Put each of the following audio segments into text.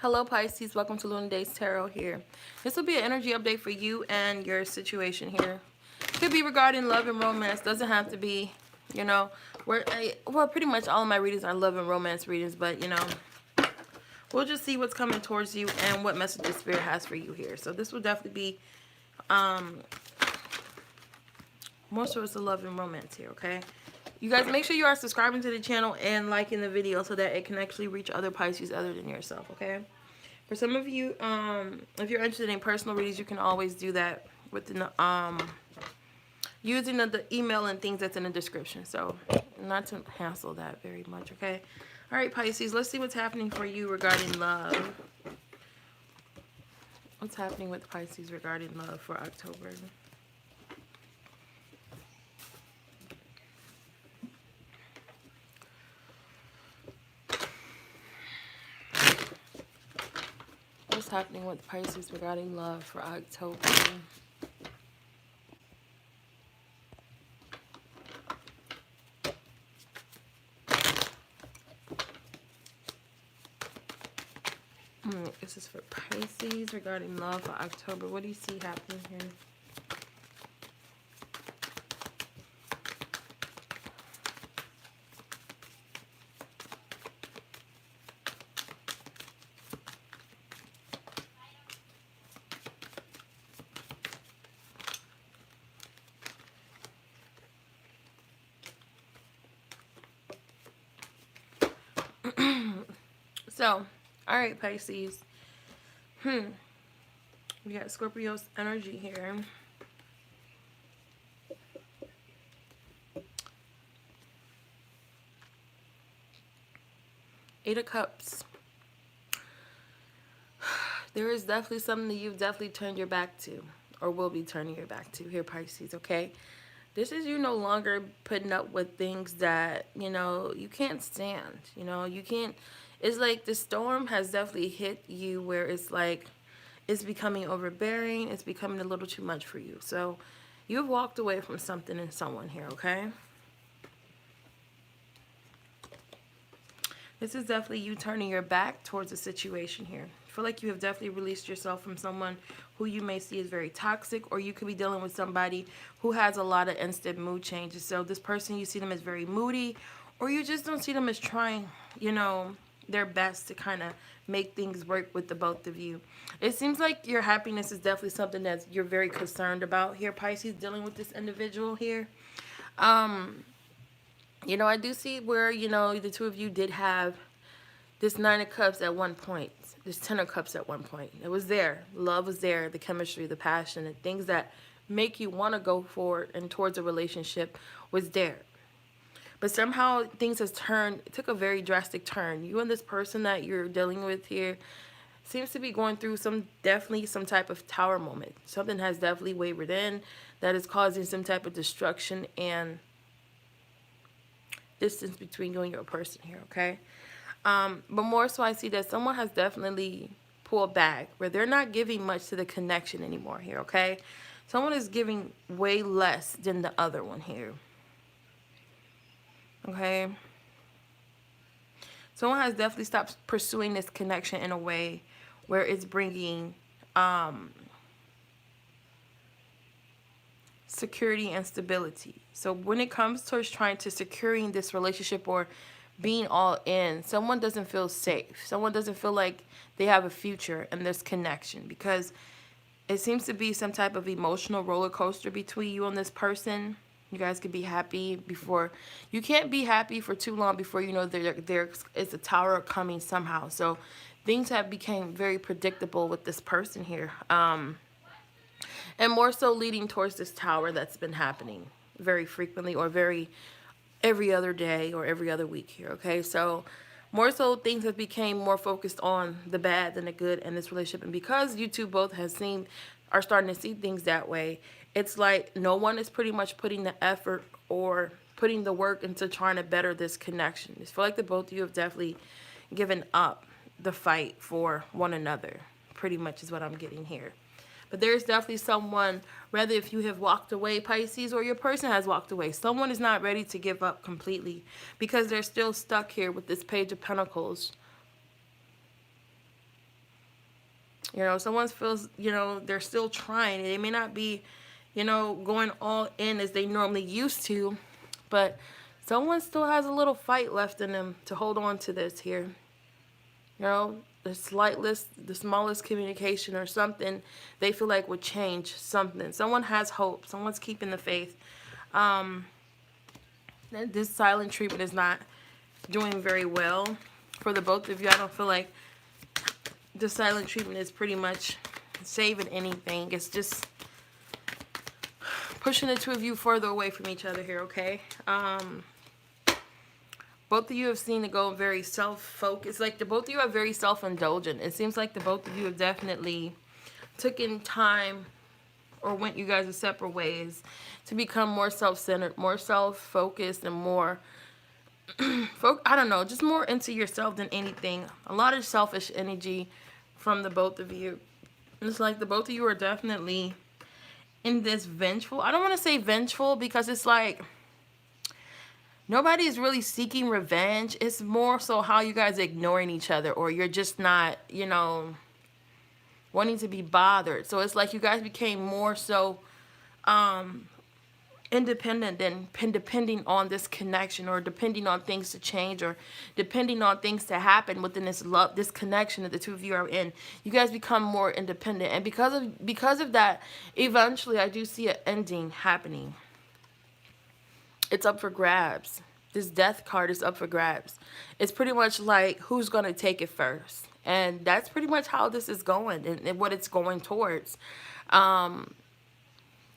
Hello Pisces, welcome to Lunar Days Tarot here. This will be an energy update for you and your situation here. Could be regarding love and romance, doesn't have to be, you know, well, pretty much all of my readings are love and romance readings, but we'll just see what's coming towards you and what messages Spirit has for you here. So this will definitely be more so it's a love and romance here, okay? You guys make sure you are subscribing to the channel and liking the video so that it can actually reach other Pisces other than yourself, okay? For some of you, if you're interested in personal readings, you can always do that within the, using the email and things that's in the description. So not to hassle that very much, okay? All right, Pisces, let's see what's happening for you regarding love. What's happening with Pisces regarding love for October? What's happening with Pisces regarding love for October? This is for Pisces regarding love for October. What do you see happening here? So, all right, Pisces. We got Scorpio's energy here. Eight of Cups. There is definitely something that you've definitely turned your back to, or will be turning your back to here, Pisces, okay? This is you no longer putting up with things that, you can't stand. You can't. It's like the storm has definitely hit you where it's like it's becoming overbearing. It's becoming a little too much for you. So you've walked away from something and someone here, okay? This is definitely you turning your back towards a situation here. I feel like you have definitely released yourself from someone who you may see as very toxic, or you could be dealing with somebody who has a lot of instant mood changes. So this person, you see them as very moody, or you just don't see them as trying, their best to kind of make things work with the both of you. It seems like your happiness is definitely something that you're very concerned about here, Pisces, dealing with this individual here. I do see where, the two of you did have this Nine of Cups at one point, this Ten of Cups at one point. It was there. Love was there, the chemistry, the passion, and things that make you want to go forward and towards a relationship was there. But somehow things has turned, it took a very drastic turn. You and this person that you're dealing with here seems to be going through definitely some type of tower moment. Something has definitely wavered in that is causing some type of destruction and distance between you and your person here, okay? But more so I see that someone has definitely pulled back where they're not giving much to the connection anymore here, okay? Someone is giving way less than the other one here. Okay? Someone has definitely stopped pursuing this connection in a way where it's bringing security and stability. So when it comes towards trying to securing this relationship or being all in, someone doesn't feel safe. Someone doesn't feel like they have a future in this connection, because it seems to be some type of emotional roller coaster between you and this person. You guys could be happy before. You can't be happy for too long before you know there is a tower coming somehow. So things have become very predictable with this person here. And more so leading towards this tower that's been happening very frequently, or every other day or every other week here, okay? So more so things have become more focused on the bad than the good in this relationship. And because you two both are starting to see things that way, it's like no one is pretty much putting the effort or putting the work into trying to better this connection. I feel like the both of you have definitely given up the fight for one another, pretty much is what I'm getting here. But there's definitely someone, whether if you have walked away, Pisces, or your person has walked away, someone is not ready to give up completely because they're still stuck here with this Page of Pentacles. You know, someone feels, you know, they're still trying. They may not be, you know, going all in as they normally used to, but someone still has a little fight left in them to hold on to this here. You know, the smallest communication or something they feel like would change something. Someone has hope. Someone's keeping the faith. This silent treatment is not doing very well for the both of you. I don't feel like the silent treatment is pretty much saving anything. It's just pushing the two of you further away from each other here, okay? Both of you have seemed to go very self-focused. Like, the both of you are very self-indulgent. It seems like the both of you have definitely taken time or went you guys' separate ways to become more self-centered, more self-focused, and more, I don't know, just more into yourself than anything. A lot of selfish energy from the both of you. It's like the both of you are definitely in this vengeful. I don't want to say vengeful because it's like nobody is really seeking revenge. It's more so how you guys are ignoring each other, or you're just not, you know, wanting to be bothered. So it's like you guys became more so independent than depending on this connection, or depending on things to change, or depending on things to happen within this love, this connection that the two of you are in. You guys become more independent, and because of that, eventually I do see an ending happening. It's up for grabs. This death card is up for grabs. It's pretty much like who's going to take it first. And that's pretty much how this is going, and what it's going towards.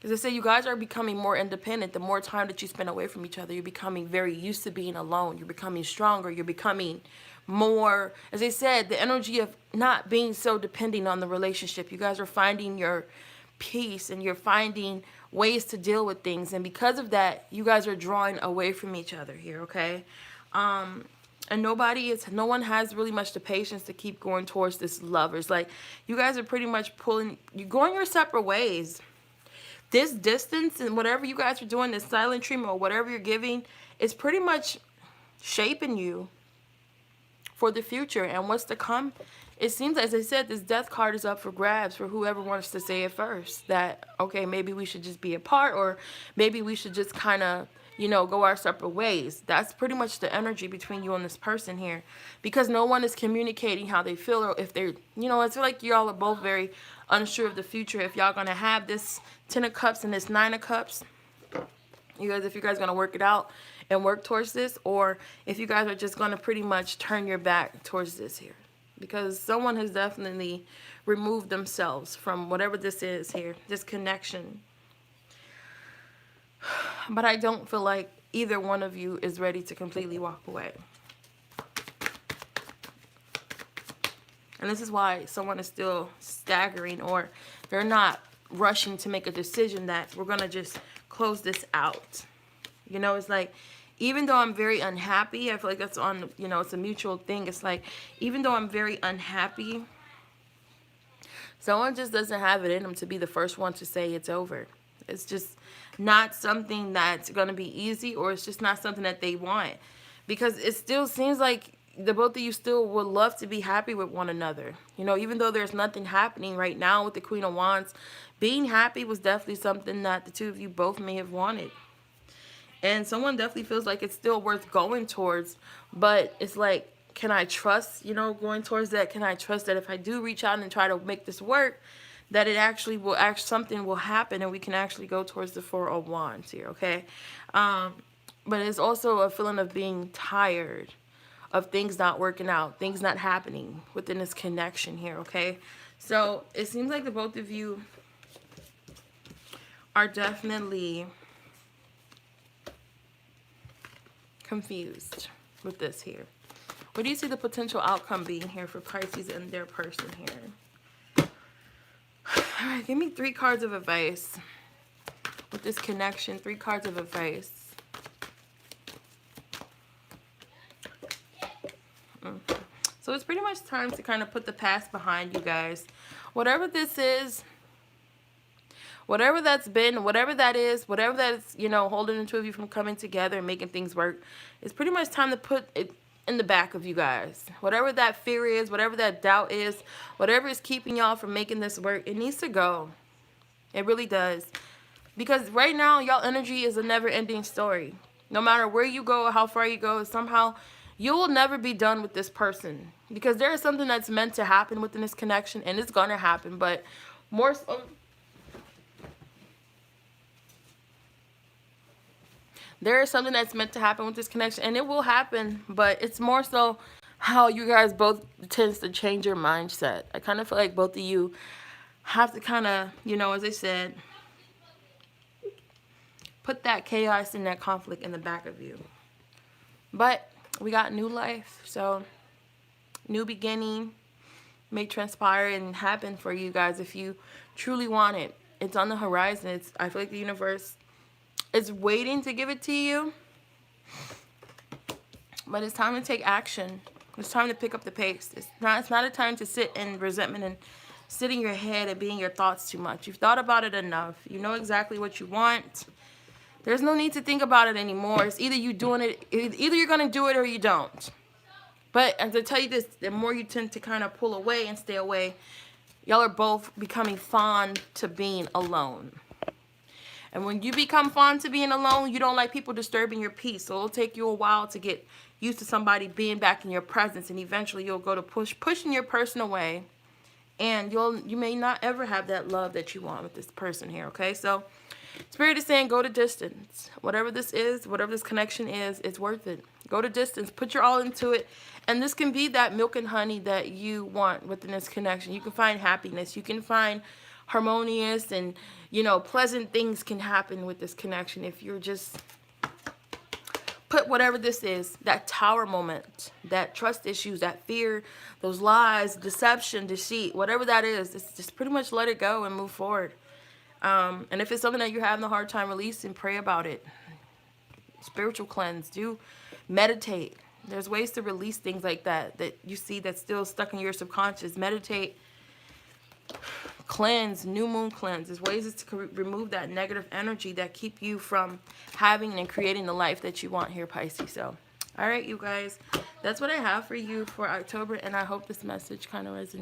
As I say, you guys are becoming more independent. The more time that you spend away from each other, you're becoming very used to being alone. You're becoming stronger. You're becoming more, as I said, the energy of not being so depending on the relationship. You guys are finding your peace, and you're finding ways to deal with things. And because of that, you guys are drawing away from each other here, okay? And no one has really much the patience to keep going towards this lovers. Like, you guys are pretty much you're going your separate ways. This distance and whatever you guys are doing, this silent treatment or whatever you're giving, is pretty much shaping you for the future and what's to come. It seems, as I said, this death card is up for grabs for whoever wants to say it first. That, okay, maybe we should just be apart, or maybe we should just kind of, you know, go our separate ways. That's pretty much the energy between you and this person here. Because no one is communicating how they feel, or if they're, you know, it's like y'all are both very unsure of the future. If y'all going to have this 10 of Cups and this 9 of Cups, if you guys going to work it out and work towards this, or if you guys are just going to pretty much turn your back towards this here. Because someone has definitely removed themselves from whatever this is here, this connection. But I don't feel like either one of you is ready to completely walk away. And this is why someone is still staggering, or they're not rushing to make a decision that we're going to just close this out. You know, it's like, even though I'm very unhappy, I feel like that's on, you know, it's a mutual thing. It's like, even though I'm very unhappy, someone just doesn't have it in them to be the first one to say it's over. It's just not something that's going to be easy, or it's just not something that they want. Because it still seems like the both of you still would love to be happy with one another. You know, even though there's nothing happening right now with the Queen of Wands, being happy was definitely something that the two of you both may have wanted. And someone definitely feels like it's still worth going towards. But it's like, can I trust, you know, going towards that? Can I trust that if I do reach out and try to make this work, that it actually will, something will happen and we can actually go towards the Four of Wands here, okay? But it's also a feeling of being tired of things not working out, things not happening within this connection here, okay? So it seems like the both of you are definitely confused with this here. What do you see the potential outcome being here for Pisces and their person here? All right, give me 3 cards of advice with this connection. 3 cards of advice. So it's pretty much time to kind of put the past behind you guys. Whatever this is, whatever that's been, whatever that is, whatever that's, you know, holding the two of you from coming together and making things work, it's pretty much time to put it, in the back of you guys. Whatever that fear is, whatever that doubt is, whatever is keeping y'all from making this work, it needs to go. It really does. Because right now, y'all energy is a never-ending story. No matter where you go or how far you go, somehow you will never be done with this person. Because there is something that's meant to happen within this connection, and it's going to happen. But more so, there is something that's meant to happen with this connection, and it will happen. But it's more so how you guys both tends to change your mindset. I kind of feel like both of you have to kind of, you know, as I said, put that chaos and that conflict in the back of you. But we got new life, so new beginning may transpire and happen for you guys if you truly want it. It's on the horizon. I feel like the universe is waiting to give it to you. But it's time to take action. It's time to pick up the pace. It's not a time to sit in resentment and sit in your head and be in your thoughts too much. You've thought about it enough. You know exactly what you want. There's no need to think about it anymore. It's either you doing it, either you're going to do it or you don't. But as I tell you this, the more you tend to kind of pull away and stay away, y'all are both becoming fond to being alone. And when you become fond to being alone, you don't like people disturbing your peace. So it'll take you a while to get used to somebody being back in your presence, and eventually you'll go to pushing your person away, and you may not ever have that love that you want with this person here. Okay, so Spirit is saying go to distance. Whatever this is, whatever this connection is, it's worth it. Go to distance. Put your all into it. And this can be that milk and honey that you want within this connection. You can find happiness. You can find harmonious and, you know, pleasant things can happen with this connection if you're just put whatever this is, that tower moment, that trust issues, that fear, those lies, deception, deceit, whatever that is, just pretty much let it go and move forward. And if it's something that you're having a hard time releasing, pray about it. Spiritual cleanse. Do meditate. There's ways to release things like that you see that's still stuck in your subconscious. Meditate. Cleanse. New moon cleanse. There's ways to remove that negative energy that keep you from having and creating the life that you want here, Pisces. So, all right, you guys. That's what I have for you for October, and I hope this message kind of resonates.